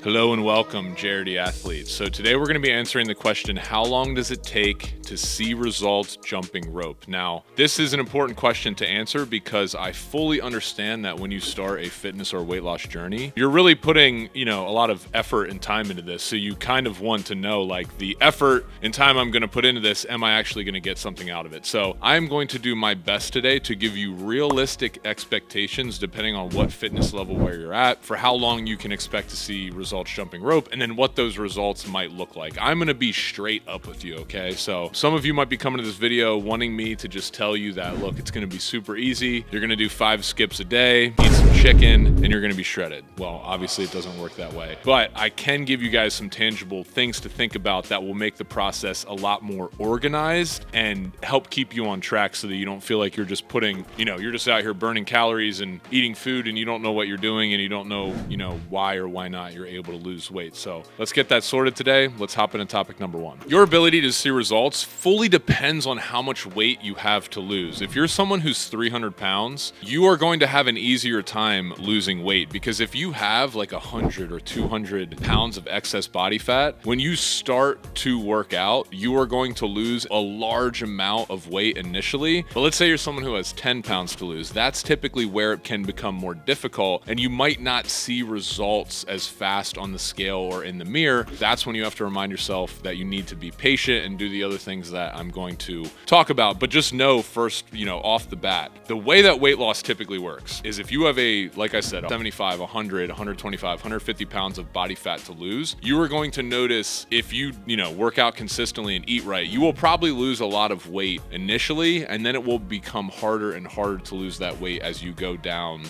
Hello and welcome, JRD Athletes. So today we're going to be answering the question, how long does it take to see results jumping rope? Now, this is an important question to answer because I fully understand that when you start a fitness or weight loss journey, you're really putting, a lot of effort and time into this. So you kind of want to know, like, the effort and time I'm going to put into this, am I actually going to get something out of it? So I'm going to do my best today to give you realistic expectations depending on what fitness level where you're at for how long you can expect to see results jumping rope, and then what those results might look like. I'm going to be straight up with you, okay? So some of you might be coming to this video wanting me to just tell you that, look, it's going to be super easy. You're going to do 5 skips a day, eat some chicken, and you're going to be shredded. Well, obviously it doesn't work that way, but I can give you guys some tangible things to think about that will make the process a lot more organized and help keep you on track so that you don't feel like you're just putting, you're just out here burning calories and eating food and you don't know what you're doing and you don't know, why or why not you're able to lose weight. So let's get that sorted today. Let's hop into topic number 1. Your ability to see results fully depends on how much weight you have to lose. If you're someone who's 300 pounds, you are going to have an easier time losing weight because if you have like 100 or 200 pounds of excess body fat, when you start to work out, you are going to lose a large amount of weight initially. But let's say you're someone who has 10 pounds to lose. That's typically where it can become more difficult and you might not see results as fast on the scale or in the mirror. That's when you have to remind yourself that you need to be patient and do the other things that I'm going to talk about. But just know first, off the bat, the way that weight loss typically works is if you have like I said, 75, 100, 125, 150 pounds of body fat to lose, you are going to notice if you, work out consistently and eat right, you will probably lose a lot of weight initially, and then it will become harder and harder to lose that weight as you go down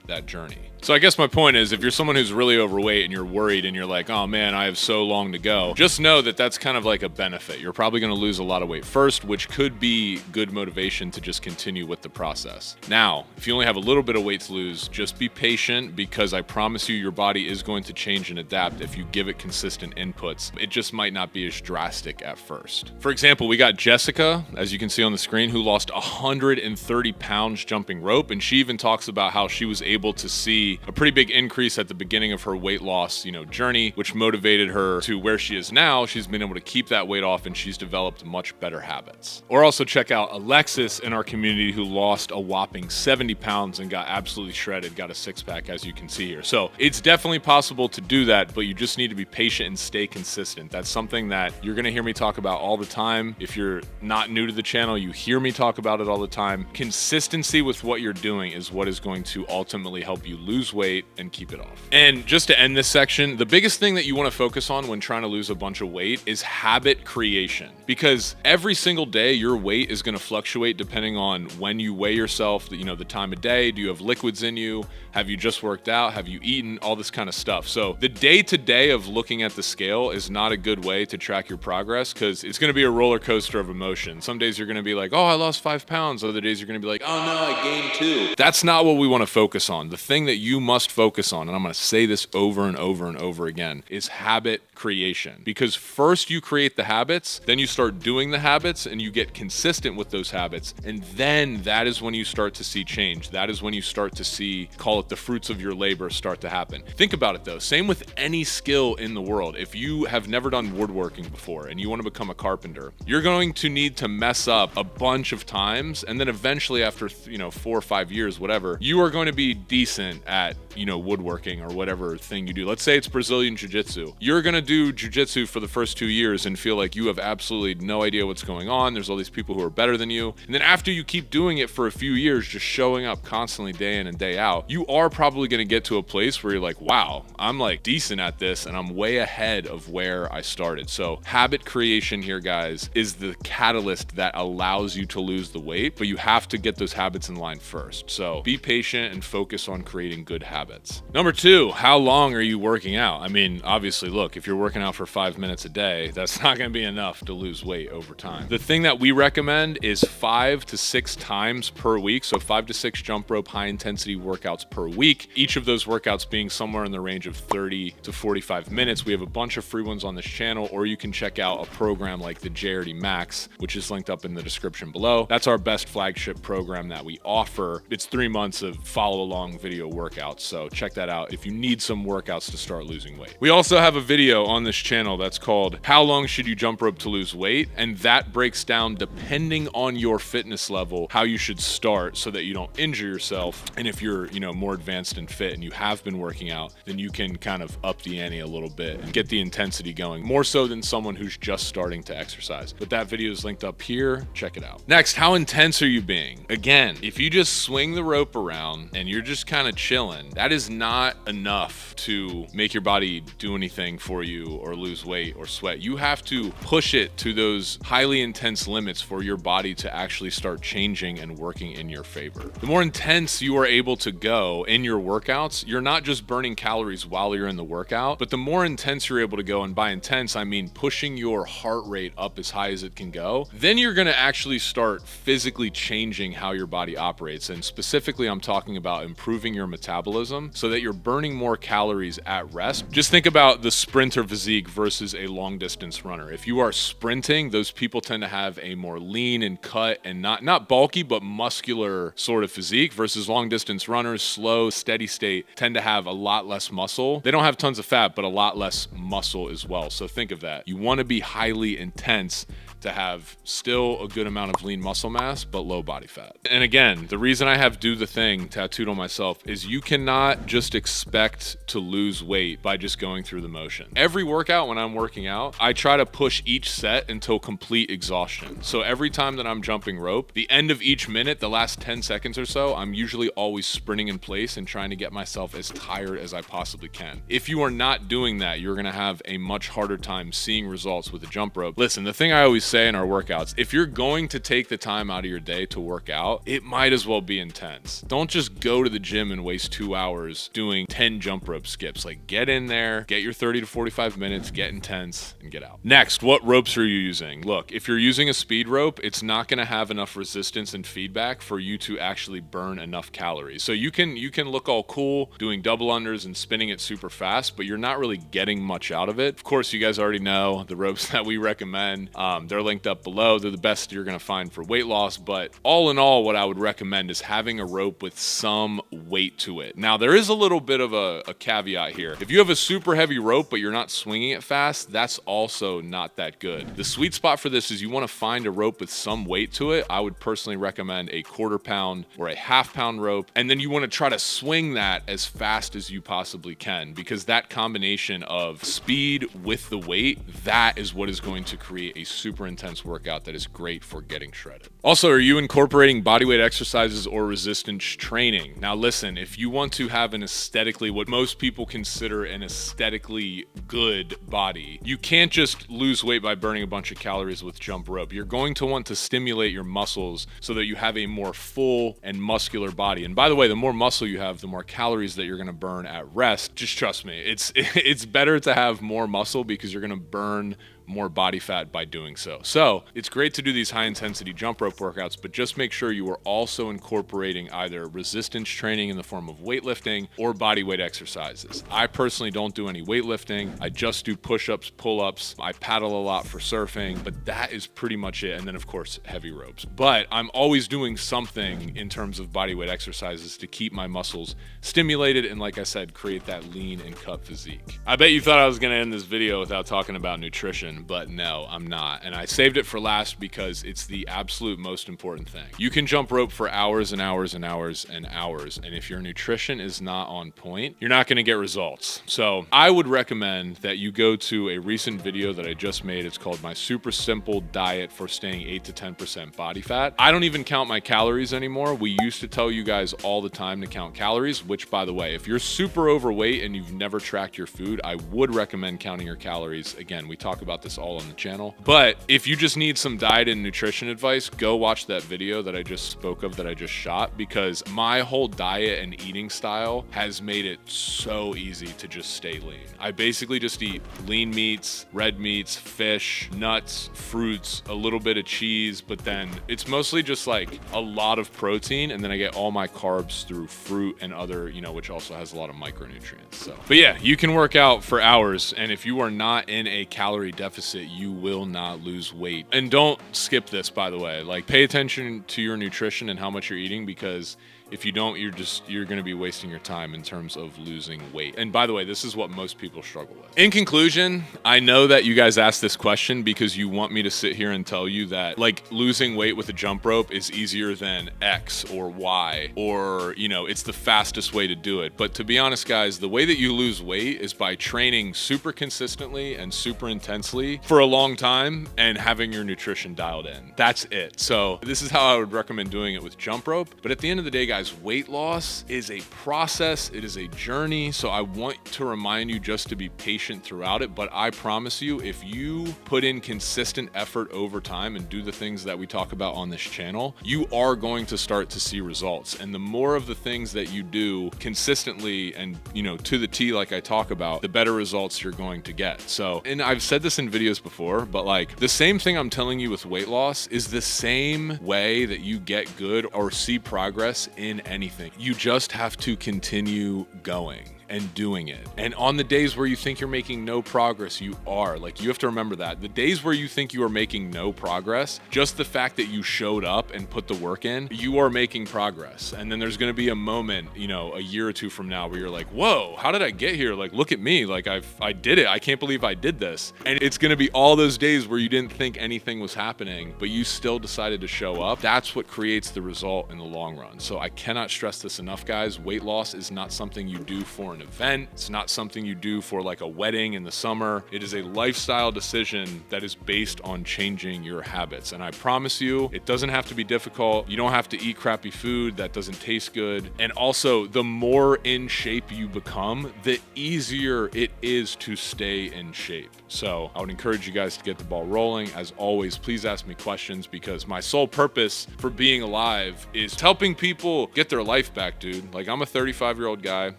that journey. So I guess my point is, if you're someone who's really overweight and you're worried and you're like, oh man, I have so long to go, just know that that's kind of like a benefit. You're probably going to lose a lot of weight first, which could be good motivation to just continue with the process. Now, if you only have a little bit of weight to lose, just be patient because I promise you your body is going to change and adapt if you give it consistent inputs. It just might not be as drastic at first. For example, we got Jessica, as you can see on the screen, who lost 130 pounds jumping rope, and she even talks about how she was able to see a pretty big increase at the beginning of her weight loss, journey, which motivated her to where she is now. She's been able to keep that weight off and she's developed much better habits. Or also check out Alexis in our community who lost a whopping 70 pounds and got absolutely shredded, got a 6-pack as you can see here. So it's definitely possible to do that, but you just need to be patient and stay consistent. That's something that you're going to hear me talk about all the time. If you're not new to the channel, you hear me talk about it all the time. Consistency with what you're doing is what is going to ultimately help you lose weight and keep it off. And just to end this section, the biggest thing that you want to focus on when trying to lose a bunch of weight is habit creation, because every single day your weight is going to fluctuate depending on when you weigh yourself, the time of day. Do you have liquids in you? Have you just worked out? Have you eaten? All this kind of stuff. So the day-to-day of looking at the scale is not a good way to track your progress because it's going to be a roller coaster of emotion. Some days you're going to be like, oh, I lost 5 pounds. Other days you're going to be like, oh no, I gained 2. That's not what we want to focus on. The thing that you must focus on, and I'm going to say this over and over and over again, is habit creation. Because first you create the habits, then you start doing the habits and you get consistent with those habits. And then that is when you start to see change. That is when you start to see, call it the fruits of your labor start to happen. Think about it though. Same with any skill in the world. If you have never done woodworking before and you want to become a carpenter, you're going to need to mess up a bunch of times. And then eventually after, 4 or 5 years, whatever, you are going to be decent at, woodworking or whatever thing you do. Let's say it's Brazilian Jiu-Jitsu. You're going to do Jiu-Jitsu for the first 2 years and feel like you have absolutely no idea what's going on. There's all these people who are better than you. And then after you keep doing it for a few years, just showing up constantly day in and day out, you are probably going to get to a place where you're like, wow, I'm like decent at this and I'm way ahead of where I started. So habit creation here, guys, is the catalyst that allows you to lose the weight, but you have to get those habits in line first. So be patient and focus on creating good habits. Number 2, how long are you working out? I mean, obviously, look, if you're working out for 5 minutes a day, that's not going to be enough to lose weight over time. The thing that we recommend is 5 to 6 times per week. So 5 to 6 jump rope high intensity workouts per week. Each of those workouts being somewhere in the range of 30 to 45 minutes. We have a bunch of free ones on this channel, or you can check out a program like the JRD Max, which is linked up in the description below. That's our best flagship program that we offer. It's 3 months of follow along video workouts workouts. So check that out if you need some workouts to start losing weight. We also have a video on this channel that's called How Long Should You Jump Rope to Lose Weight? And that breaks down, depending on your fitness level, how you should start so that you don't injure yourself. And if you're, more advanced and fit and you have been working out, then you can kind of up the ante a little bit and get the intensity going, more so than someone who's just starting to exercise. But that video is linked up here. Check it out. Next, how intense are you being? Again, if you just swing the rope around and you're just kind of chilling, that is not enough to make your body do anything for you or lose weight or sweat. You have to push it to those highly intense limits for your body to actually start changing and working in your favor. The more intense you are able to go in your workouts, you're not just burning calories while you're in the workout, but the more intense you're able to go, and by intense, I mean pushing your heart rate up as high as it can go, then you're gonna actually start physically changing how your body operates. And specifically, I'm talking about improving your metabolism so that you're burning more calories at rest. Just think about the sprinter physique versus a long distance runner. If you are sprinting, those people tend to have a more lean and cut and not bulky, but muscular sort of physique, versus long distance runners, slow, steady state, tend to have a lot less muscle. They don't have tons of fat, but a lot less muscle as well. So think of that. You want to be highly intense to have still a good amount of lean muscle mass, but low body fat. And again, the reason I have Do the Thing tattooed on myself is you cannot just expect to lose weight by just going through the motion. Every workout, when I'm working out, I try to push each set until complete exhaustion. So every time that I'm jumping rope, the end of each minute, the last 10 seconds or so, I'm usually always sprinting in place and trying to get myself as tired as I possibly can. If you are not doing that, you're gonna have a much harder time seeing results with a jump rope. Listen, the thing I always say in our workouts, if you're going to take the time out of your day to work out, it might as well be intense. Don't just go to the gym and waste 2 hours doing 10 jump rope skips. Like, get in there, get your 30 to 45 minutes, get intense, and get out. Next, what ropes are you using? Look, if you're using a speed rope, it's not gonna have enough resistance and feedback for you to actually burn enough calories. So you can look all cool doing double unders and spinning it super fast, but you're not really getting much out of it. Of course, you guys already know the ropes that we recommend. They're linked up below. They're the best you're gonna find for weight loss, but all in all, what I would recommend is having a rope with some weight to it. Now, there is a little bit of a caveat here. If you have a super heavy rope, but you're not swinging it fast, that's also not that good. The sweet spot for this is you wanna find a rope with some weight to it. I would personally recommend a 1/4 pound or a 1/2 pound rope, and then you wanna try to swing that as fast as you possibly can, because that combination of speed with the weight, that is what is going to create a super intense workout that is great for getting shredded. Also, are you incorporating bodyweight exercises or resistance training? Now listen, if you want to have an aesthetically, what most people consider an aesthetically good body, you can't just lose weight by burning a bunch of calories with jump rope. You're going to want to stimulate your muscles so that you have a more full and muscular body. And by the way, the more muscle you have, the more calories that you're gonna burn at rest. Just trust me, it's better to have more muscle because you're gonna burn more body fat by doing so. So it's great to do these high intensity jump rope workouts, but just make sure you are also incorporating either resistance training in the form of weightlifting or body weight exercises. I personally don't do any weightlifting. I just do push-ups, pull-ups. I paddle a lot for surfing, but that is pretty much it. And then of course, heavy ropes. But I'm always doing something in terms of body weight exercises to keep my muscles stimulated and, like I said, create that lean and cut physique. I bet you thought I was gonna end this video without talking about nutrition, but no, I'm not. And I saved it for last because it's the absolute most important thing. You can jump rope for hours and hours and hours and hours, and if your nutrition is not on point, you're not gonna get results. So I would recommend that you go to a recent video that I just made. It's called My Super Simple Diet for Staying 8 to 10% Body Fat. I don't even count my calories anymore. We used to tell you guys all the time to count calories, which, by the way, if you're super overweight and you've never tracked your food, I would recommend counting your calories. Again, we talk about this all on the channel. But if you just need some diet and nutrition advice, go watch that video that I just spoke of, that I just shot, because my whole diet and eating style has made it so easy to just stay lean. I basically just eat lean meats, red meats, fish, nuts, fruits, a little bit of cheese, but then it's mostly just like a lot of protein, and then I get all my carbs through fruit and other, which also has a lot of micronutrients. So, but yeah, you can work out for hours, and if you are not in a calorie deficit, you will not lose weight. And don't skip this, by the way. Like, pay attention to your nutrition and how much you're eating, because If you don't, you're going to be wasting your time in terms of losing weight. And by the way, this is what most people struggle with. In conclusion, I know that you guys asked this question because you want me to sit here and tell you that like losing weight with a jump rope is easier than X or Y, or, you know, it's the fastest way to do it. But to be honest, guys, the way that you lose weight is by training super consistently and super intensely for a long time and having your nutrition dialed in. That's it. So this is how I would recommend doing it with jump rope. But at the end of the day, guys, weight loss is a process. It is a journey. So I want to remind you just to be patient throughout it. But I promise you, if you put in consistent effort over time and do the things that we talk about on this channel, you are going to start to see results. And the more of the things that you do consistently and, you know, to the T, like I talk about, the better results you're going to get. So, and I've said this in videos before, but like the same thing I'm telling you with weight loss is the same way that you get good or see progress in anything. You just have to continue going and doing it. And on the days where you think you're making no progress, you are. Like, you have to remember that. The days where you think you are making no progress, just the fact that you showed up and put the work in, you are making progress. And then there's going to be a moment, you know, a year or two from now where you're like, whoa, how did I get here? Like, look at me. Like, I did it. I can't believe I did this. And it's going to be all those days where you didn't think anything was happening, but you still decided to show up. That's what creates the result in the long run. So I cannot stress this enough, guys. Weight loss is not something you do for an event. It's not something you do for like a wedding in the summer. It is a lifestyle decision that is based on changing your habits. And I promise you, it doesn't have to be difficult. You don't have to eat crappy food that doesn't taste good. And also, the more in shape you become, the easier it is to stay in shape. So I would encourage you guys to get the ball rolling. As always, please ask me questions, because my sole purpose for being alive is helping people get their life back, dude. Like, I'm a 35-year-old guy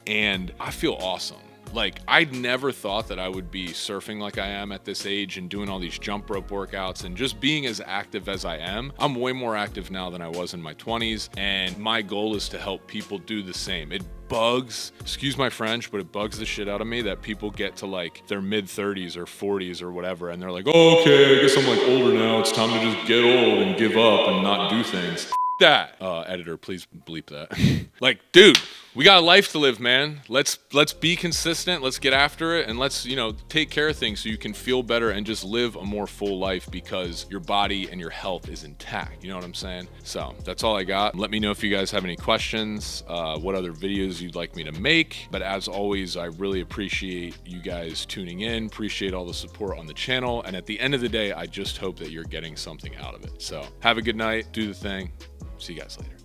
and I feel awesome. Like, I'd never thought that I would be surfing like I am at this age and doing all these jump rope workouts and just being as active as I am. I'm way more active now than I was in my 20s, and my goal is to help people do the same. It bugs, excuse my French, but it bugs the shit out of me that people get to like their mid 30s or 40s or whatever, and they're like, oh, okay, I guess I'm like older now. It's time to just get old and give up and not do things. That editor, please bleep that. Like, dude, we got a life to live, man. Let's be consistent. Let's get after it, and let's, you know, take care of things so you can feel better and just live a more full life because your body and your health is intact. You know what I'm saying? So that's all I got. Let me know if you guys have any questions, what other videos you'd like me to make. But as always, I really appreciate you guys tuning in. Appreciate all the support on the channel. And at the end of the day, I just hope that you're getting something out of it. So have a good night. Do the thing. See you guys later.